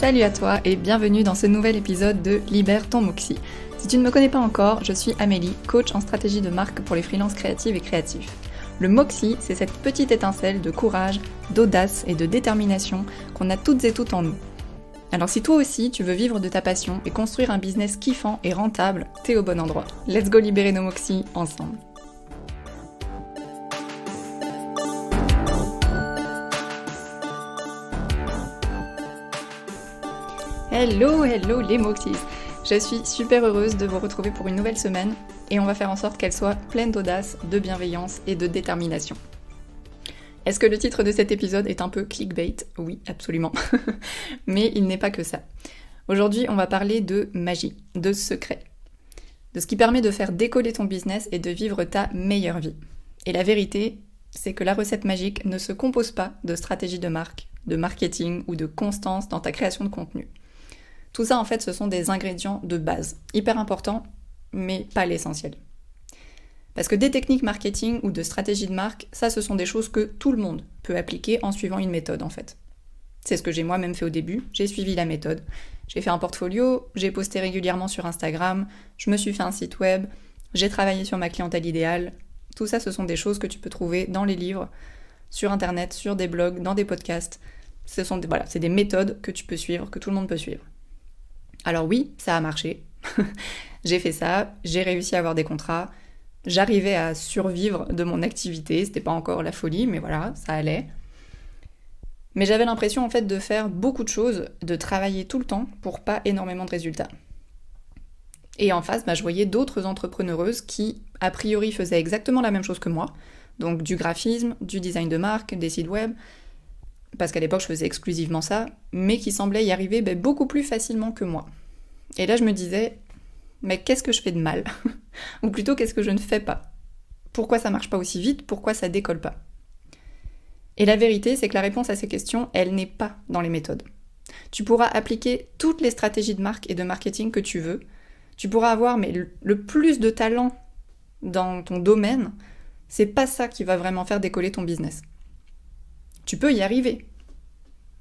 Salut à toi et bienvenue dans ce nouvel épisode de Libère ton Moxie. Si tu ne me connais pas encore, je suis Amélie, coach en stratégie de marque pour les freelances créatives et créatifs. Le Moxie, c'est cette petite étincelle de courage, d'audace et de détermination qu'on a toutes et toutes en nous. Alors si toi aussi tu veux vivre de ta passion et construire un business kiffant et rentable, t'es au bon endroit. Let's go libérer nos Moxies ensemble. Hello les Moxies. Je suis super heureuse de vous retrouver pour une nouvelle semaine et on va faire en sorte qu'elle soit pleine d'audace, de bienveillance et de détermination. Est-ce que le titre de cet épisode est un peu clickbait ? Oui, absolument. Mais il n'est pas que ça. Aujourd'hui, on va parler de magie, de secret, de ce qui permet de faire décoller ton business et de vivre ta meilleure vie. Et la vérité, c'est que la recette magique ne se compose pas de stratégie de marque, de marketing ou de constance dans ta création de contenu. Tout ça, en fait, ce sont des ingrédients de base, hyper importants, mais pas l'essentiel. Parce que des techniques marketing ou de stratégie de marque, ça, ce sont des choses que tout le monde peut appliquer en suivant une méthode, en fait. C'est ce que j'ai moi-même fait au début, j'ai suivi la méthode. J'ai fait un portfolio, j'ai posté régulièrement sur Instagram, je me suis fait un site web, j'ai travaillé sur ma clientèle idéale. Tout ça, ce sont des choses que tu peux trouver dans les livres, sur Internet, sur des blogs, dans des podcasts. C'est des méthodes que tu peux suivre, que tout le monde peut suivre. Alors oui, ça a marché. J'ai fait ça, j'ai réussi à avoir des contrats, j'arrivais à survivre de mon activité, c'était pas encore la folie, mais voilà, ça allait. Mais j'avais l'impression en fait de faire beaucoup de choses, de travailler tout le temps pour pas énormément de résultats. Et en face, je voyais d'autres entrepreneureuses qui, a priori, faisaient exactement la même chose que moi, donc du graphisme, du design de marque, des sites web, parce qu'à l'époque je faisais exclusivement ça, mais qui semblaient y arriver beaucoup plus facilement que moi. Et là je me disais, mais qu'est-ce que je fais de mal ? Ou plutôt qu'est-ce que je ne fais pas ? Pourquoi ça marche pas aussi vite ? Pourquoi ça décolle pas ? Et la vérité, c'est que la réponse à ces questions, elle n'est pas dans les méthodes. Tu pourras appliquer toutes les stratégies de marque et de marketing que tu veux, tu pourras avoir le plus de talent dans ton domaine, c'est pas ça qui va vraiment faire décoller ton business. Tu peux y arriver,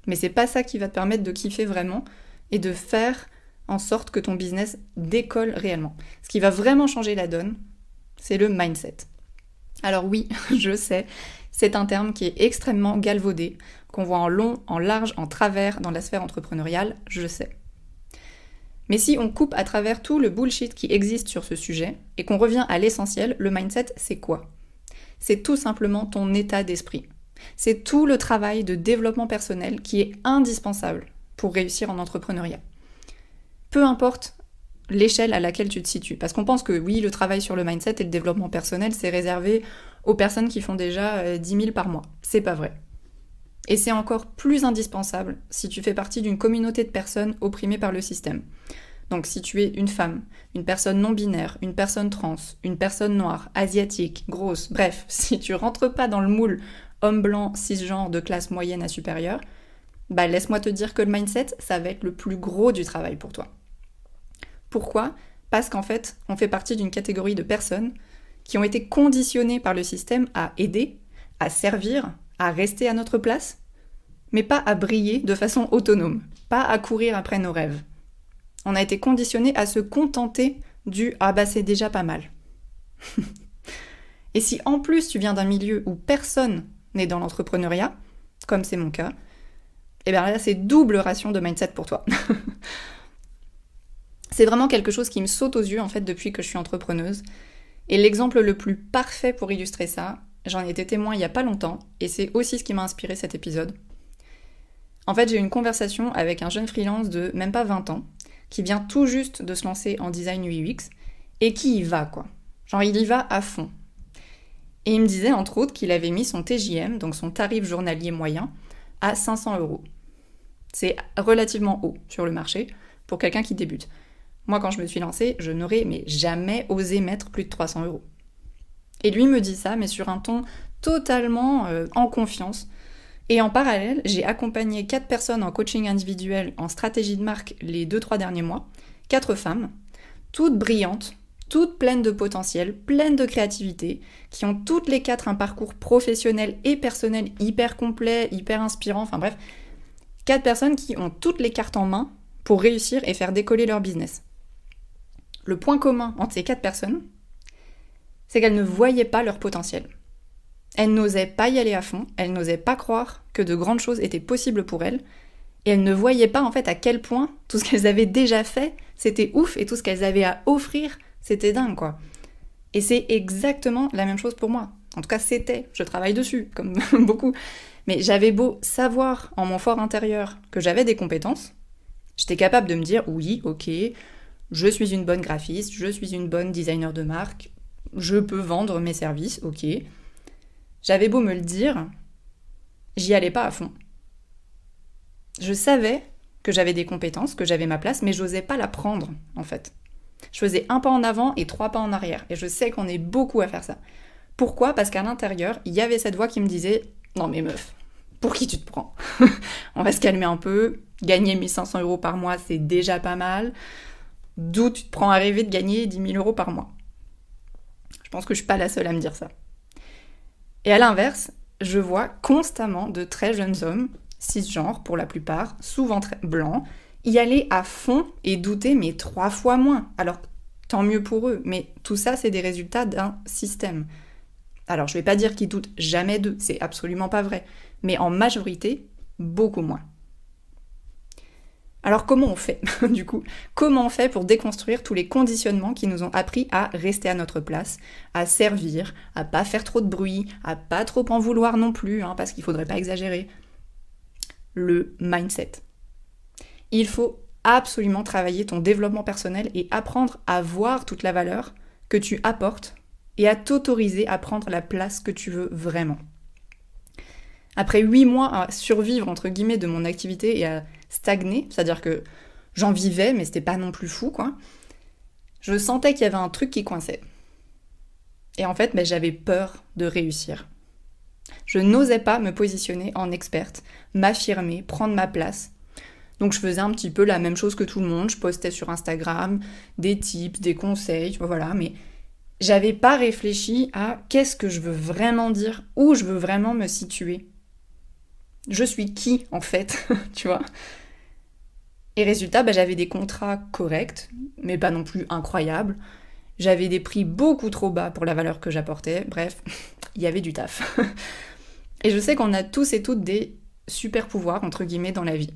mais c'est pas ça qui va te permettre de kiffer vraiment et de faire en sorte que ton business décolle réellement. Ce qui va vraiment changer la donne, c'est le mindset. Alors oui, je sais, c'est un terme qui est extrêmement galvaudé, qu'on voit en long, en large, en travers dans la sphère entrepreneuriale, je sais. Mais si on coupe à travers tout le bullshit qui existe sur ce sujet et qu'on revient à l'essentiel, le mindset, c'est quoi ? C'est tout simplement ton état d'esprit. C'est tout le travail de développement personnel qui est indispensable pour réussir en entrepreneuriat. Peu importe l'échelle à laquelle tu te situes, parce qu'on pense que oui, le travail sur le mindset et le développement personnel, c'est réservé aux personnes qui font déjà 10 000 par mois. C'est pas vrai. Et c'est encore plus indispensable si tu fais partie d'une communauté de personnes opprimées par le système. Donc si tu es une femme, une personne non-binaire, une personne trans, une personne noire, asiatique, grosse, bref, si tu rentres pas dans le moule homme blanc, cisgenre, de classe moyenne à supérieure, laisse-moi te dire que le mindset, ça va être le plus gros du travail pour toi. Pourquoi ? Parce qu'en fait, on fait partie d'une catégorie de personnes qui ont été conditionnées par le système à aider, à servir, à rester à notre place, mais pas à briller de façon autonome, pas à courir après nos rêves. On a été conditionnés à se contenter du « ah c'est déjà pas mal ». Et si en plus tu viens d'un milieu où personne n'est dans l'entrepreneuriat, comme c'est mon cas, et bien là c'est double ration de mindset pour toi. C'est vraiment quelque chose qui me saute aux yeux en fait depuis que je suis entrepreneuse. Et l'exemple le plus parfait pour illustrer ça, j'en ai été témoin il y a pas longtemps, et c'est aussi ce qui m'a inspiré cet épisode. En fait, j'ai eu une conversation avec un jeune freelance de même pas 20 ans, qui vient tout juste de se lancer en design UX, et qui y va quoi. Genre il y va à fond. Et il me disait entre autres qu'il avait mis son TJM, donc son tarif journalier moyen, à 500 €. C'est relativement haut sur le marché pour quelqu'un qui débute. Moi, quand je me suis lancée, je n'aurais jamais osé mettre plus de 300 €. Et lui me dit ça, mais sur un ton totalement en confiance. Et en parallèle, j'ai accompagné 4 personnes en coaching individuel en stratégie de marque les 2-3 derniers mois, 4 femmes, toutes brillantes, toutes pleines de potentiel, pleines de créativité, qui ont toutes les 4 un parcours professionnel et personnel hyper complet, hyper inspirant, enfin bref, 4 personnes qui ont toutes les cartes en main pour réussir et faire décoller leur business. Le point commun entre ces 4 personnes, c'est qu'elles ne voyaient pas leur potentiel. Elles n'osaient pas y aller à fond, elles n'osaient pas croire que de grandes choses étaient possibles pour elles, et elles ne voyaient pas en fait à quel point tout ce qu'elles avaient déjà fait, c'était ouf, et tout ce qu'elles avaient à offrir, c'était dingue quoi. Et c'est exactement la même chose pour moi. En tout cas c'était, je travaille dessus, comme beaucoup. Mais j'avais beau savoir en mon fort intérieur que j'avais des compétences, j'étais capable de me dire oui, ok, je suis une bonne graphiste, je suis une bonne designer de marque, je peux vendre mes services, ok. J'avais beau me le dire, j'y allais pas à fond. Je savais que j'avais des compétences, que j'avais ma place, mais j'osais pas la prendre, en fait. Je faisais un pas en avant et 3 pas en arrière. Et je sais qu'on est beaucoup à faire ça. Pourquoi ? Parce qu'à l'intérieur, il y avait cette voix qui me disait « Non mais meuf, pour qui tu te prends ? On va se calmer un peu. Gagner 1500 € par mois, c'est déjà pas mal. D'où tu te prends à rêver de gagner 10 000 € par mois ?» Je pense que je suis pas la seule à me dire ça. Et à l'inverse, je vois constamment de très jeunes hommes, cisgenres pour la plupart, souvent très blancs, y aller à fond et douter, mais 3 fois moins. Alors, tant mieux pour eux, mais tout ça, c'est des résultats d'un système. Alors, je vais pas dire qu'ils doutent jamais d'eux, c'est absolument pas vrai, mais en majorité, beaucoup moins. Alors comment on fait, du coup ? Comment on fait pour déconstruire tous les conditionnements qui nous ont appris à rester à notre place, à servir, à pas faire trop de bruit, à pas trop en vouloir non plus, parce qu'il faudrait pas exagérer. Le mindset. Il faut absolument travailler ton développement personnel et apprendre à voir toute la valeur que tu apportes et à t'autoriser à prendre la place que tu veux vraiment. Après 8 mois à survivre, entre guillemets, de mon activité et à stagner, c'est-à-dire que j'en vivais, mais c'était pas non plus fou, quoi, je sentais qu'il y avait un truc qui coinçait. Et en fait, j'avais peur de réussir. Je n'osais pas me positionner en experte, m'affirmer, prendre ma place. Donc je faisais un petit peu la même chose que tout le monde, je postais sur Instagram des tips, des conseils, voilà, mais j'avais pas réfléchi à qu'est-ce que je veux vraiment dire, où je veux vraiment me situer. Je suis qui, en fait, tu vois ? Et résultat, j'avais des contrats corrects, mais pas non plus incroyables. J'avais des prix beaucoup trop bas pour la valeur que j'apportais. Bref, il y avait du taf. Et je sais qu'on a tous et toutes des super pouvoirs, entre guillemets, dans la vie.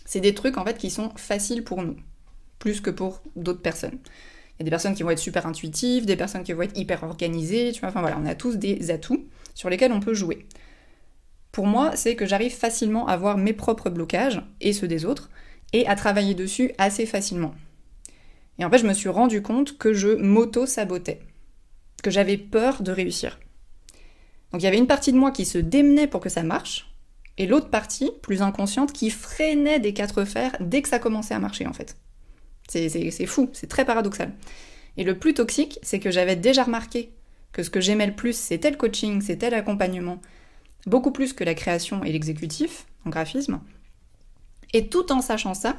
C'est des trucs, en fait, qui sont faciles pour nous, plus que pour d'autres personnes. Il y a des personnes qui vont être super intuitives, des personnes qui vont être hyper organisées, tu vois, enfin voilà, on a tous des atouts sur lesquels on peut jouer. Pour moi, c'est que j'arrive facilement à voir mes propres blocages, et ceux des autres, et à travailler dessus assez facilement. Et en fait, je me suis rendu compte que je m'auto-sabotais, que j'avais peur de réussir. Donc il y avait une partie de moi qui se démenait pour que ça marche, et l'autre partie, plus inconsciente, qui freinait des 4 fers dès que ça commençait à marcher, en fait. C'est fou, c'est très paradoxal. Et le plus toxique, c'est que j'avais déjà remarqué que ce que j'aimais le plus, c'était le coaching, c'était l'accompagnement, beaucoup plus que la création et l'exécutif, en graphisme. Et tout en sachant ça,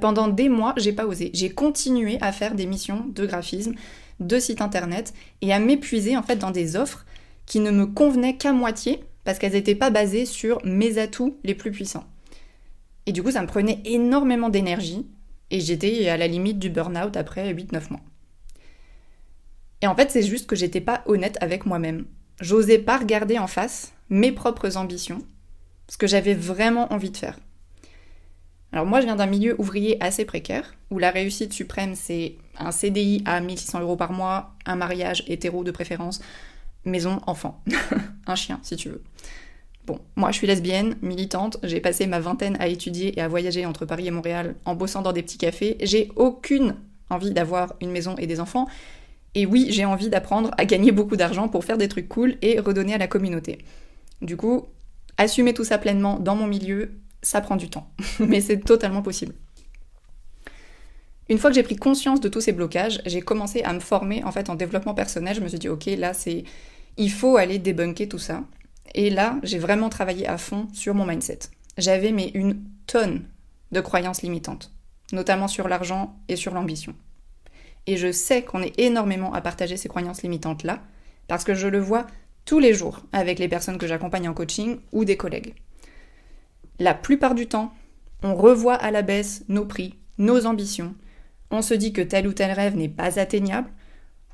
pendant des mois, j'ai pas osé. J'ai continué à faire des missions de graphisme, de site internet, et à m'épuiser en fait dans des offres qui ne me convenaient qu'à moitié, parce qu'elles n'étaient pas basées sur mes atouts les plus puissants. Et du coup, ça me prenait énormément d'énergie, et j'étais à la limite du burn-out après 8-9 mois. Et en fait, c'est juste que j'étais pas honnête avec moi-même. J'osais pas regarder en face mes propres ambitions, ce que j'avais vraiment envie de faire. Alors moi, je viens d'un milieu ouvrier assez précaire, où la réussite suprême, c'est un CDI à 1600 € par mois, un mariage hétéro de préférence, maison, enfant. Un chien, si tu veux. Bon, moi je suis lesbienne, militante, j'ai passé ma vingtaine à étudier et à voyager entre Paris et Montréal en bossant dans des petits cafés. J'ai aucune envie d'avoir une maison et des enfants. Et oui, j'ai envie d'apprendre à gagner beaucoup d'argent pour faire des trucs cool et redonner à la communauté. Du coup, assumer tout ça pleinement dans mon milieu, ça prend du temps. Mais c'est totalement possible. Une fois que j'ai pris conscience de tous ces blocages, j'ai commencé à me former en fait en développement personnel. Je me suis dit, ok, là, il faut aller débunker tout ça. Et là, j'ai vraiment travaillé à fond sur mon mindset. J'avais une tonne de croyances limitantes, notamment sur l'argent et sur l'ambition. Et je sais qu'on est énormément à partager ces croyances limitantes-là, parce que je le vois tous les jours avec les personnes que j'accompagne en coaching ou des collègues. La plupart du temps, on revoit à la baisse nos prix, nos ambitions. On se dit que tel ou tel rêve n'est pas atteignable,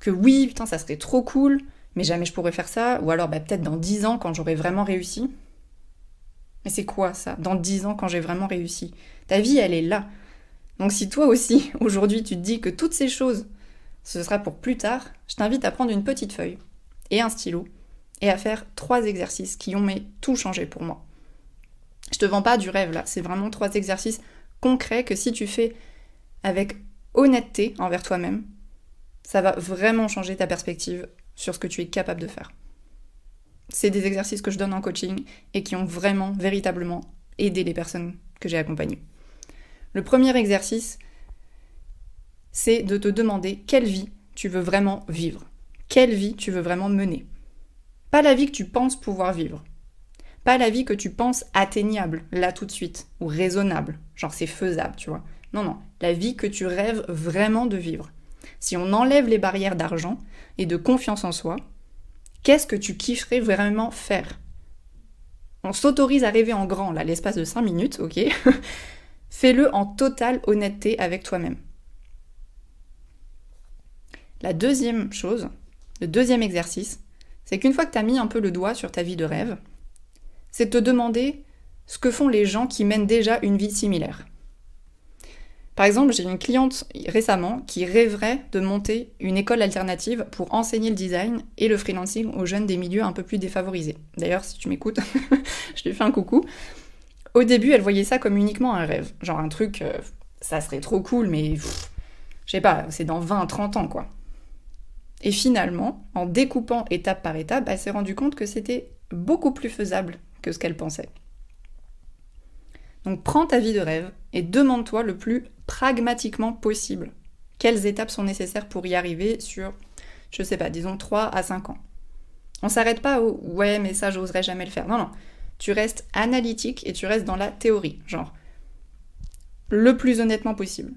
que oui, putain, ça serait trop cool, mais jamais je pourrais faire ça, ou alors peut-être dans 10 ans quand j'aurai vraiment réussi. Mais c'est quoi ça, dans 10 ans quand j'ai vraiment réussi? Ta vie, elle est là. Donc si toi aussi, aujourd'hui, tu te dis que toutes ces choses, ce sera pour plus tard, je t'invite à prendre une petite feuille et un stylo et à faire 3 exercices qui ont tout changé pour moi. Je te vends pas du rêve là, c'est vraiment 3 exercices concrets que si tu fais avec honnêteté envers toi-même, ça va vraiment changer ta perspective sur ce que tu es capable de faire. C'est des exercices que je donne en coaching et qui ont vraiment, véritablement aidé les personnes que j'ai accompagnées. Le premier exercice, c'est de te demander quelle vie tu veux vraiment vivre. Quelle vie tu veux vraiment mener. Pas la vie que tu penses pouvoir vivre. Pas la vie que tu penses atteignable, là tout de suite, ou raisonnable, genre c'est faisable, tu vois. Non, la vie que tu rêves vraiment de vivre. Si on enlève les barrières d'argent et de confiance en soi, qu'est-ce que tu kifferais vraiment faire? On s'autorise à rêver en grand, là, l'espace de 5 minutes, ok? Fais-le en totale honnêteté avec toi-même. La deuxième chose, le deuxième exercice, c'est qu'une fois que tu as mis un peu le doigt sur ta vie de rêve, c'est de te demander ce que font les gens qui mènent déjà une vie similaire. Par exemple, j'ai une cliente récemment qui rêverait de monter une école alternative pour enseigner le design et le freelancing aux jeunes des milieux un peu plus défavorisés. D'ailleurs, si tu m'écoutes, je lui fais un coucou. Au début, elle voyait ça comme uniquement un rêve. Genre un truc, ça serait trop cool, mais je sais pas, c'est dans 20-30 ans, quoi. Et finalement, en découpant étape par étape, elle s'est rendue compte que c'était beaucoup plus faisable que ce qu'elle pensait. Donc prends ta vie de rêve et demande-toi le plus pragmatiquement possible quelles étapes sont nécessaires pour y arriver sur, je sais pas, disons 3 à 5 ans. On s'arrête pas au « ouais, mais ça, j'oserais jamais le faire ». Non. Tu restes analytique et tu restes dans la théorie, genre le plus honnêtement possible.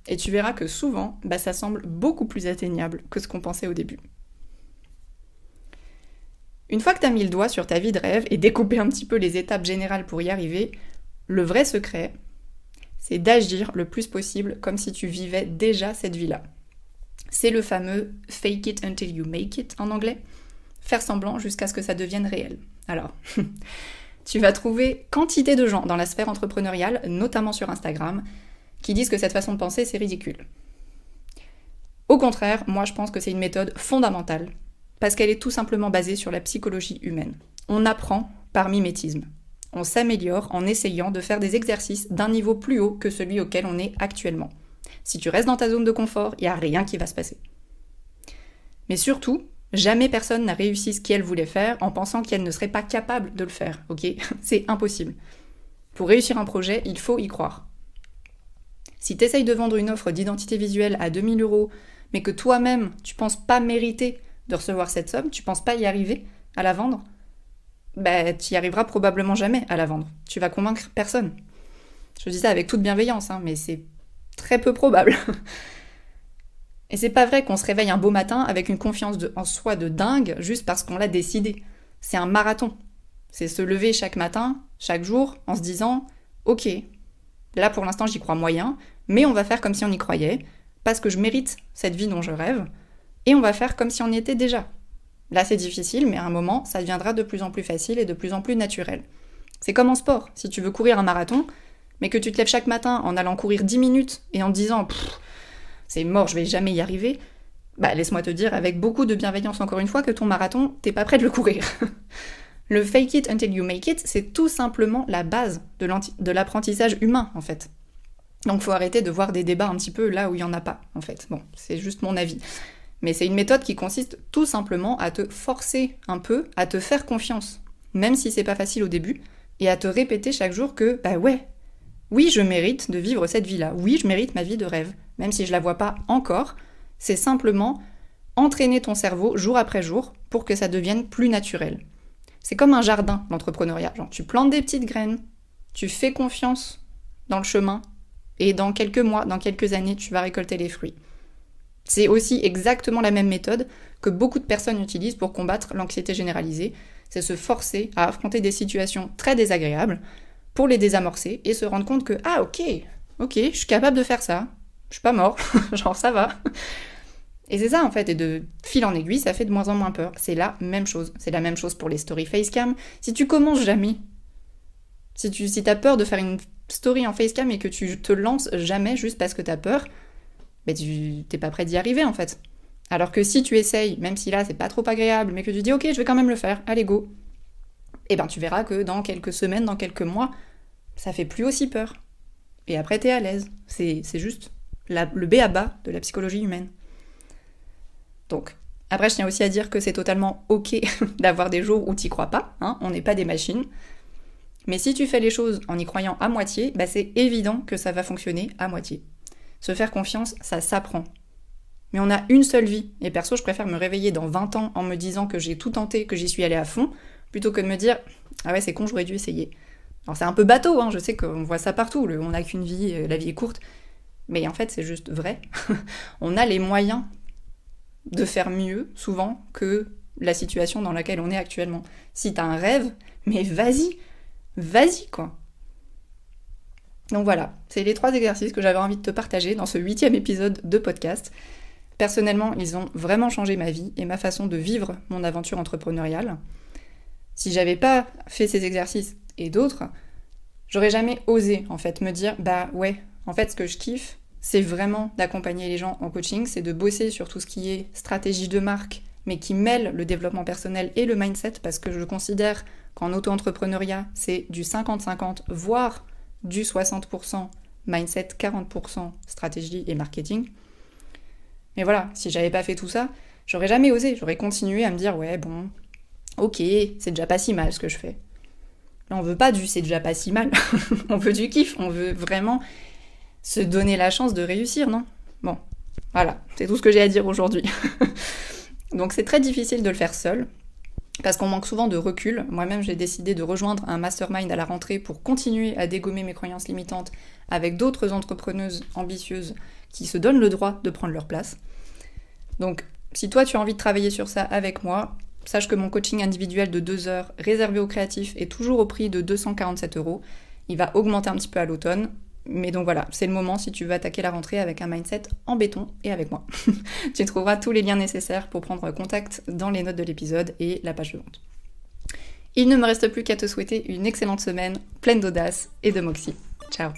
Et tu verras que souvent, ça semble beaucoup plus atteignable que ce qu'on pensait au début. Une fois que tu as mis le doigt sur ta vie de rêve et découpé un petit peu les étapes générales pour y arriver, le vrai secret, c'est d'agir le plus possible comme si tu vivais déjà cette vie-là. C'est le fameux « fake it until you make it » en anglais. Faire semblant jusqu'à ce que ça devienne réel. Alors, tu vas trouver quantité de gens dans la sphère entrepreneuriale, notamment sur Instagram, qui disent que cette façon de penser, c'est ridicule. Au contraire, moi je pense que c'est une méthode fondamentale, parce qu'elle est tout simplement basée sur la psychologie humaine. On apprend par mimétisme. On s'améliore en essayant de faire des exercices d'un niveau plus haut que celui auquel on est actuellement. Si tu restes dans ta zone de confort, il n'y a rien qui va se passer. Mais surtout, jamais personne n'a réussi ce qu'elle voulait faire en pensant qu'elle ne serait pas capable de le faire, ok? C'est impossible. Pour réussir un projet, il faut y croire. Si tu essayes de vendre une offre d'identité visuelle à 2000 €, mais que toi-même, tu penses pas mériter de recevoir cette somme, tu penses pas y arriver à la vendre, tu y arriveras probablement jamais à la vendre. Tu vas convaincre personne. Je dis ça avec toute bienveillance, mais c'est très peu probable. Et c'est pas vrai qu'on se réveille un beau matin avec une confiance en soi de dingue juste parce qu'on l'a décidé. C'est un marathon. C'est se lever chaque matin, chaque jour, en se disant « Ok, là pour l'instant j'y crois moyen, mais on va faire comme si on y croyait, parce que je mérite cette vie dont je rêve, et on va faire comme si on y était déjà. » Là c'est difficile, mais à un moment, ça deviendra de plus en plus facile et de plus en plus naturel. C'est comme en sport. Si tu veux courir un marathon, mais que tu te lèves chaque matin en allant courir 10 minutes et en te disant « c'est mort, je vais jamais y arriver », laisse-moi te dire avec beaucoup de bienveillance encore une fois que ton marathon, t'es pas prêt de le courir. Le fake it until you make it, c'est tout simplement la base de l'apprentissage humain, en fait. Donc faut arrêter de voir des débats un petit peu là où il y en a pas, en fait. Bon, c'est juste mon avis. Mais c'est une méthode qui consiste tout simplement à te forcer un peu, à te faire confiance, même si c'est pas facile au début, et à te répéter chaque jour que, oui, je mérite de vivre cette vie-là, oui, je mérite ma vie de rêve, même si je la vois pas encore, c'est simplement entraîner ton cerveau jour après jour pour que ça devienne plus naturel. C'est comme un jardin, l'entrepreneuriat. Genre, tu plantes des petites graines, tu fais confiance dans le chemin, et dans quelques mois, dans quelques années, tu vas récolter les fruits. C'est aussi exactement la même méthode que beaucoup de personnes utilisent pour combattre l'anxiété généralisée. C'est se forcer à affronter des situations très désagréables pour les désamorcer et se rendre compte que ah ok, je suis capable de faire ça, je suis pas mort, genre ça va. Et c'est ça en fait, et de fil en aiguille, ça fait de moins en moins peur. C'est la même chose. C'est la même chose pour les stories facecam. Si tu commences jamais, si t'as peur de faire une story en facecam et que tu te lances jamais juste parce que t'as peur, t'es pas prêt d'y arriver en fait. Alors que si tu essayes, même si là c'est pas trop agréable, mais que tu dis ok, je vais quand même le faire, allez go, et tu verras que dans quelques semaines, dans quelques mois, ça fait plus aussi peur. Et après t'es à l'aise. C'est juste le b.a-ba de la psychologie humaine. Donc, après je tiens aussi à dire que c'est totalement ok d'avoir des jours où t'y crois pas, hein, on n'est pas des machines. Mais si tu fais les choses en y croyant à moitié, c'est évident que ça va fonctionner à moitié. Se faire confiance, ça s'apprend. Mais on a une seule vie, et perso, je préfère me réveiller dans 20 ans en me disant que j'ai tout tenté, que j'y suis allée à fond, plutôt que de me dire « Ah ouais, c'est con, j'aurais dû essayer ». Alors c'est un peu bateau, hein, je sais qu'on voit ça partout, on n'a qu'une vie, la vie est courte, mais en fait c'est juste vrai. On a les moyens de faire mieux, souvent, que la situation dans laquelle on est actuellement. Si t'as un rêve, mais vas-y quoi. Donc voilà, c'est les 3 exercices que j'avais envie de te partager dans ce 8e épisode de podcast. Personnellement, ils ont vraiment changé ma vie et ma façon de vivre mon aventure entrepreneuriale. Si j'avais pas fait ces exercices et d'autres, j'aurais jamais osé en fait me dire en fait ce que je kiffe, c'est vraiment d'accompagner les gens en coaching, c'est de bosser sur tout ce qui est stratégie de marque, mais qui mêle le développement personnel et le mindset, parce que je considère qu'en auto-entrepreneuriat, c'est du 50-50, voire du 60% mindset, 40% stratégie et marketing. Mais voilà, si j'avais pas fait tout ça, j'aurais jamais osé, j'aurais continué à me dire ok, c'est déjà pas si mal ce que je fais. Là, on veut pas du c'est déjà pas si mal, on veut du kiff, on veut vraiment se donner la chance de réussir, non ? Bon, voilà, c'est tout ce que j'ai à dire aujourd'hui. Donc c'est très difficile de le faire seul, parce qu'on manque souvent de recul. Moi-même, j'ai décidé de rejoindre un mastermind à la rentrée pour continuer à dégommer mes croyances limitantes avec d'autres entrepreneuses ambitieuses qui se donnent le droit de prendre leur place. Donc, si toi, tu as envie de travailler sur ça avec moi, sache que mon coaching individuel de 2 heures réservé aux créatifs est toujours au prix de 247 €. Il va augmenter un petit peu à l'automne. Mais donc voilà, c'est le moment si tu veux attaquer la rentrée avec un mindset en béton et avec moi. Tu trouveras tous les liens nécessaires pour prendre contact dans les notes de l'épisode et la page de vente. Il ne me reste plus qu'à te souhaiter une excellente semaine pleine d'audace et de moxie. Ciao.